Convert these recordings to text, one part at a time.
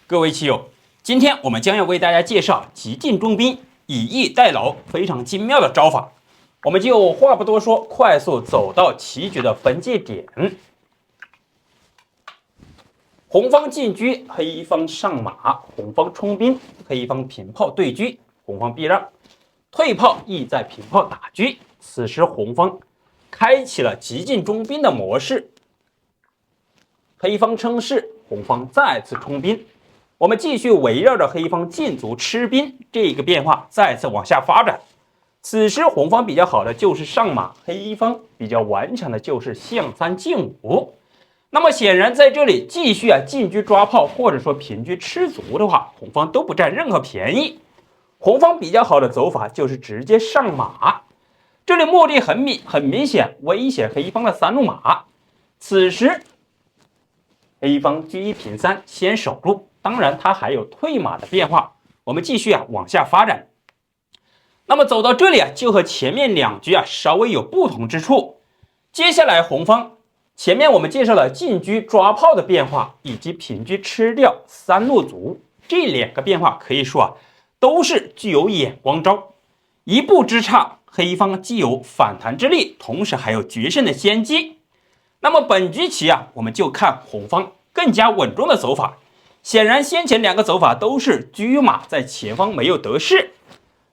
各位棋友，今天我们将要为大家介绍急进中兵、以逸待劳非常精妙的招法。我们就话不多说，快速走到棋局的分界点。红方进车，黑方上马；红方冲兵，黑方平炮对车；红方避让，退炮意在平炮打车。此时红方开启了急进中兵的模式，黑方称势，红方再次冲兵。我们继续围绕着黑方进卒吃兵这个变化再次往下发展。此时红方比较好的就是上马，黑方比较顽强的就是象三进五。那么显然在这里继续进车抓炮或者说平车吃卒的话，红方都不占任何便宜。红方比较好的走法就是直接上马，这里目的很明显，威胁黑方的三路马。此时黑方车一平三先守住，当然它还有退马的变化。我们继续往下发展。那么走到这里就和前面两局稍微有不同之处。接下来红方前面我们介绍了进车抓炮的变化，以及平车吃掉三路卒，这两个变化可以说都是具有眼光招，一步之差，黑方既有反弹之力，同时还有决胜的先机。那么本局棋我们就看红方更加稳重的走法。显然先前两个走法都是车马在前方没有得势，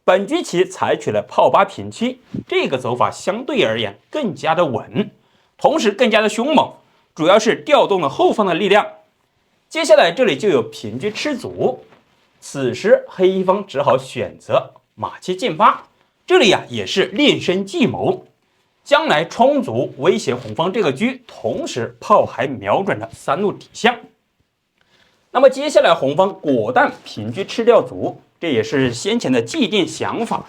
本局棋采取了炮八平车，这个走法相对而言更加的稳，同时更加的凶猛，主要是调动了后方的力量。接下来这里就有平车吃卒，此时黑方只好选择马七进八，这里也是练身计谋，将来冲卒威胁红方这个车，同时炮还瞄准了三路底象。那么接下来红方果断平车吃掉卒，这也是先前的既定想法，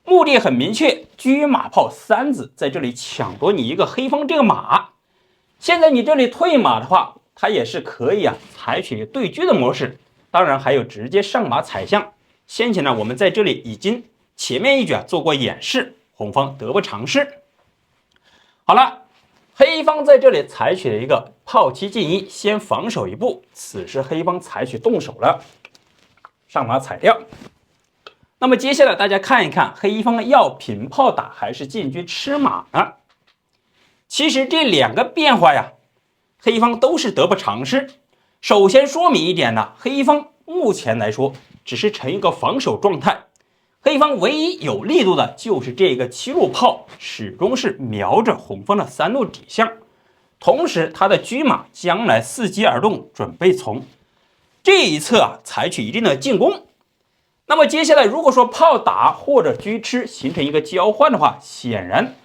目的很明确，车马炮三子在这里抢夺你一个黑方这个马。现在你这里退马的话，它也是可以采取对车的模式，当然还有直接上马踩象。先前我们在这里已经前面一局做过演示，红方得不偿失。好了，黑方在这里采取了一个炮七进一，先防守一步。此时黑方采取动手了，上马踩掉。那么接下来大家看一看，黑方要平炮打还是进车吃马呢？其实这两个变化黑方都是得不偿失。首先说明一点黑方目前来说只是呈一个防守状态，黑方唯一有力度的就是这个七路炮，始终是瞄着红方的三路底象，同时他的车马将来伺机而动，准备从这一侧采取一定的进攻。那么接下来如果说炮打或者车吃形成一个交换的话，显然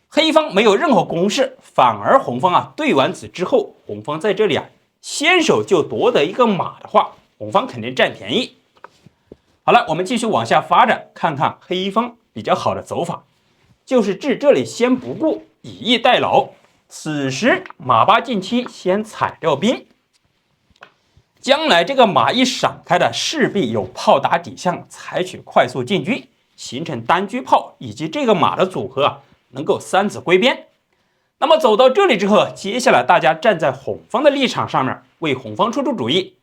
黑方没有任何攻势，反而红方对完子之后，红方在这里先手就夺得一个马的话，红方肯定占便宜。好了，我们继续往下发展，看看黑方比较好的走法，就是至这里先不顾，以逸待劳。此时马八进七，先踩掉兵，将来这个马一闪开的，势必有炮打底象，采取快速进车，形成单车炮以及这个马的组合能够三子归边。那么走到这里之后，接下来大家站在红方的立场上面，为红方出主意，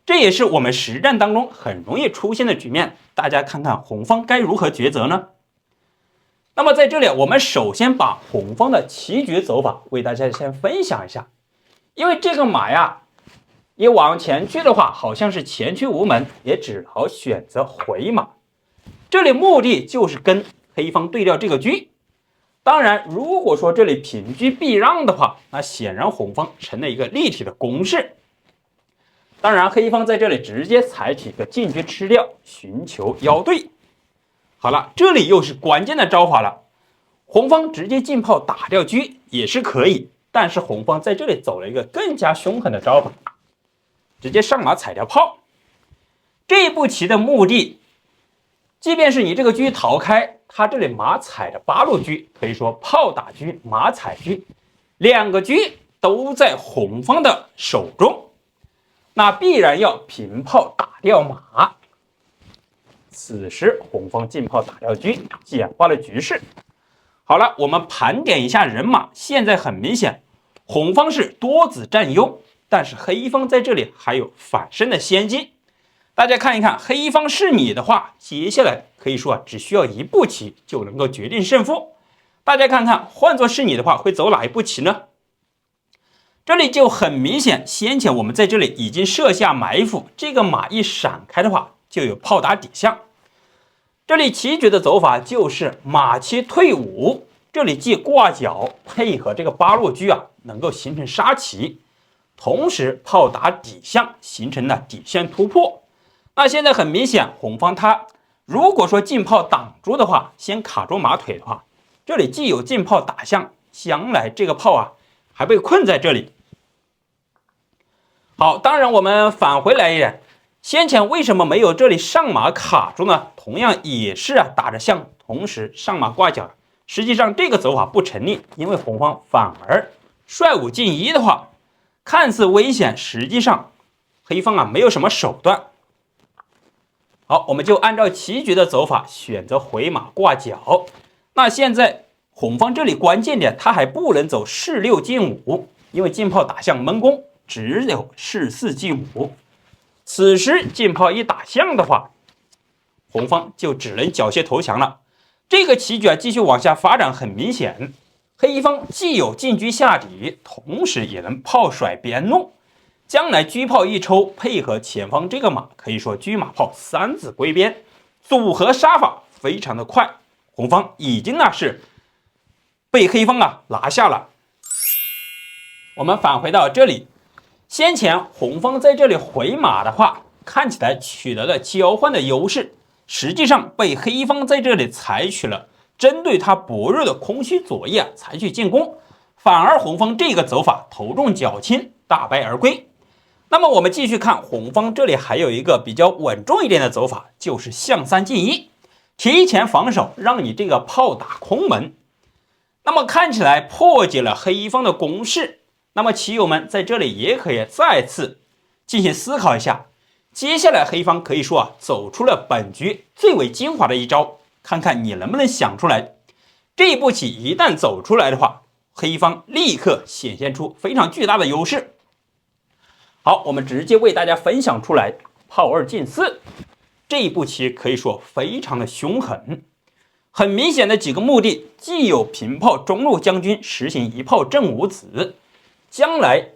这也是我们实战当中很容易出现的局面。大家看看红方该如何抉择呢？那么在这里我们首先把红方的棋局走法为大家先分享一下。因为这个马也往前去的话，好像是前车无门，也只好选择回马，这里目的就是跟黑方对调这个车。当然如果说这里平车避让的话，那显然红方成了一个立体的攻势。当然黑方在这里直接采取一个进车吃掉，寻求腰对。好了，这里又是关键的招法了，红方直接进炮打掉车也是可以，但是红方在这里走了一个更加凶狠的招法，直接上马踩掉炮。这一步棋的目的，即便是你这个车逃开，他这里马踩的八路车，可以说炮打车，马踩车，两个车都在红方的手中，那必然要平炮打掉马。此时红方进炮打掉车，简化了局势。好了，我们盘点一下人马，现在很明显，红方是多子占优，但是黑方在这里还有反胜的先机。大家看一看，黑方是你的话，接下来可以说只需要一步棋就能够决定胜负。大家看看，换作是你的话，会走哪一步棋呢？这里就很明显，先前我们在这里已经设下埋伏，这个马一闪开的话，就有炮打底象。这里棋局的走法就是马七退五，这里既挂角配合这个八路车啊，能够形成杀棋，同时炮打底象，形成了底线突破。那现在很明显，红方他如果说进炮挡住的话，先卡住马腿的话，这里既有进炮打向，将来这个炮啊还被困在这里。好，当然我们返回来一点，先前为什么没有这里上马卡住呢？同样也是打着象，同时上马挂角。实际上这个走法不成立，因为红方反而率五进一的话，看似危险，实际上黑方没有什么手段。好，我们就按照棋局的走法选择回马挂角。那现在红方这里关键点，他还不能走士六进五，因为进炮打向闷攻，只有士四进五。此时进炮一打象的话，红方就只能缴械投降了。这个棋局继续往下发展，很明显，黑方既有进车下底，同时也能炮甩边路。将来车炮一抽，配合前方这个马，可以说车马炮三子归边，组合杀法非常的快。红方已经是被黑方拿下了。我们返回到这里，先前红方在这里回马的话，看起来取得了交换的优势，实际上被黑方在这里采取了针对他薄弱的空虚左翼采取进攻，反而红方这个走法头重脚轻，大败而归。那么我们继续看红方这里还有一个比较稳重一点的走法，就是象三进一，提前防守，让你这个炮打空门。那么看起来破解了黑方的攻势。那么棋友们在这里也可以再次进行思考一下，接下来黑方可以说走出了本局最为精华的一招，看看你能不能想出来。这一步棋一旦走出来的话，黑方立刻显现出非常巨大的优势。好，我们直接为大家分享出来，炮二进四这一步棋可以说非常的凶狠。很明显的几个目的，既有平炮中路将军实行一炮正五子，将来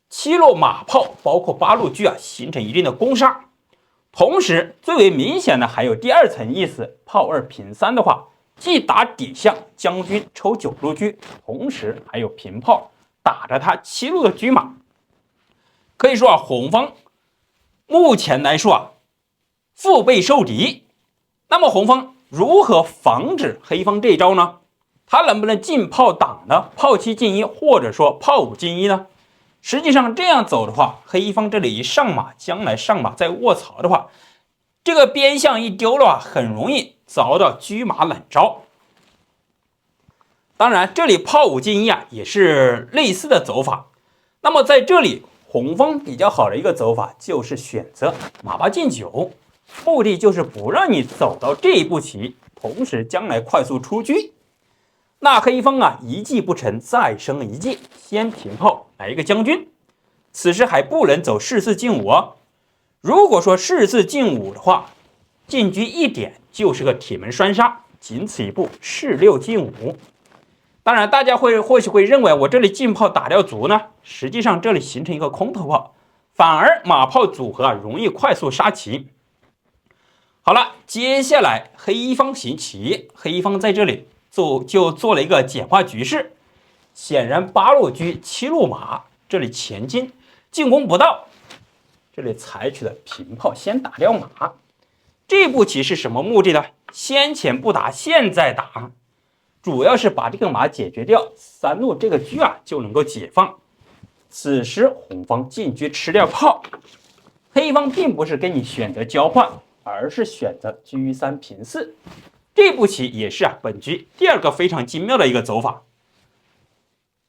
七路马炮包括八路车形成一定的攻杀。同时最为明显的还有第二层意思，炮二平三的话，既打底象将军抽九路车，同时还有平炮打着他七路的车马。可以说红方目前来说腹背受敌。那么红方如何防止黑方这一招呢？他能不能进炮挡呢？炮七进一或者说炮五进一呢？实际上这样走的话，黑方这里一上马，将来上马再卧槽的话，这个边象一丢了很容易遭到车马冷招。当然这里炮五进一也是类似的走法。那么在这里红方比较好的一个走法就是选择马八进九，目的就是不让你走到这一步棋，同时将来快速出车。那黑方一计不成再生一计，先平炮来一个将军，此时还不能走士四进五如果说士四进五的话，进车一点就是个铁门栓杀，仅此一步，士六进五。当然大家或许会认为我这里进炮打掉卒呢，实际上这里形成一个空头炮，反而马炮组合容易快速杀棋。好了，接下来黑方行棋，黑方在这里就做了一个简化局势。显然八路车七路马这里前进进攻不到，这里采取了平炮先打掉马。这步棋是什么目的呢？先前不打现在打，主要是把这个马解决掉，三路这个车就能够解放。此时红方进车吃掉炮，黑方并不是跟你选择交换，而是选择车三平四。这步棋也是本局第二个非常精妙的一个走法，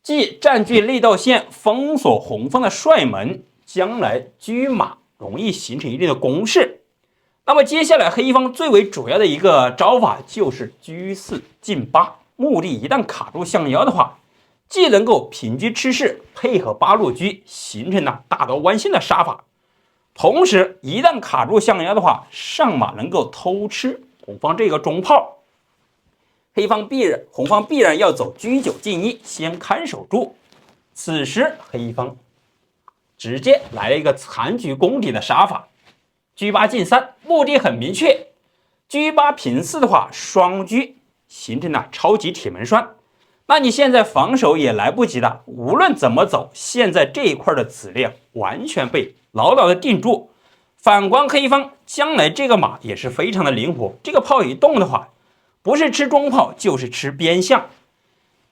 即占据力道线，封锁红方的帅门，将来车马容易形成一定的攻势。那么接下来黑方最为主要的一个招法就是车四进八，目的一旦卡住象腰的话，既能够平车吃势，配合八路车形成了大刀弯线的杀法，同时一旦卡住象牙的话，上马能够偷吃红方这个中炮。红方必然要走车9进1，先看守住。此时黑方直接来了一个残局攻底的杀法，车8进3，目的很明确。车8平4的话，双车形成了超级铁门栓。那你现在防守也来不及了，无论怎么走，现在这一块的子量完全被牢牢的定住。反观黑方，将来这个马也是非常的灵活，这个炮一动的话，不是吃中炮就是吃边象。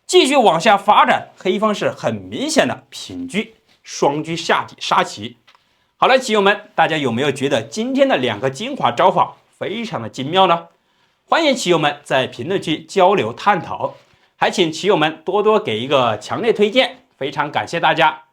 继续往下发展，黑方是很明显的平车，双车下底杀棋。好了，棋友们，大家有没有觉得今天的2个精华招法非常的精妙呢？欢迎棋友们在评论区交流探讨，还请棋友们多多给一个强烈推荐，非常感谢大家。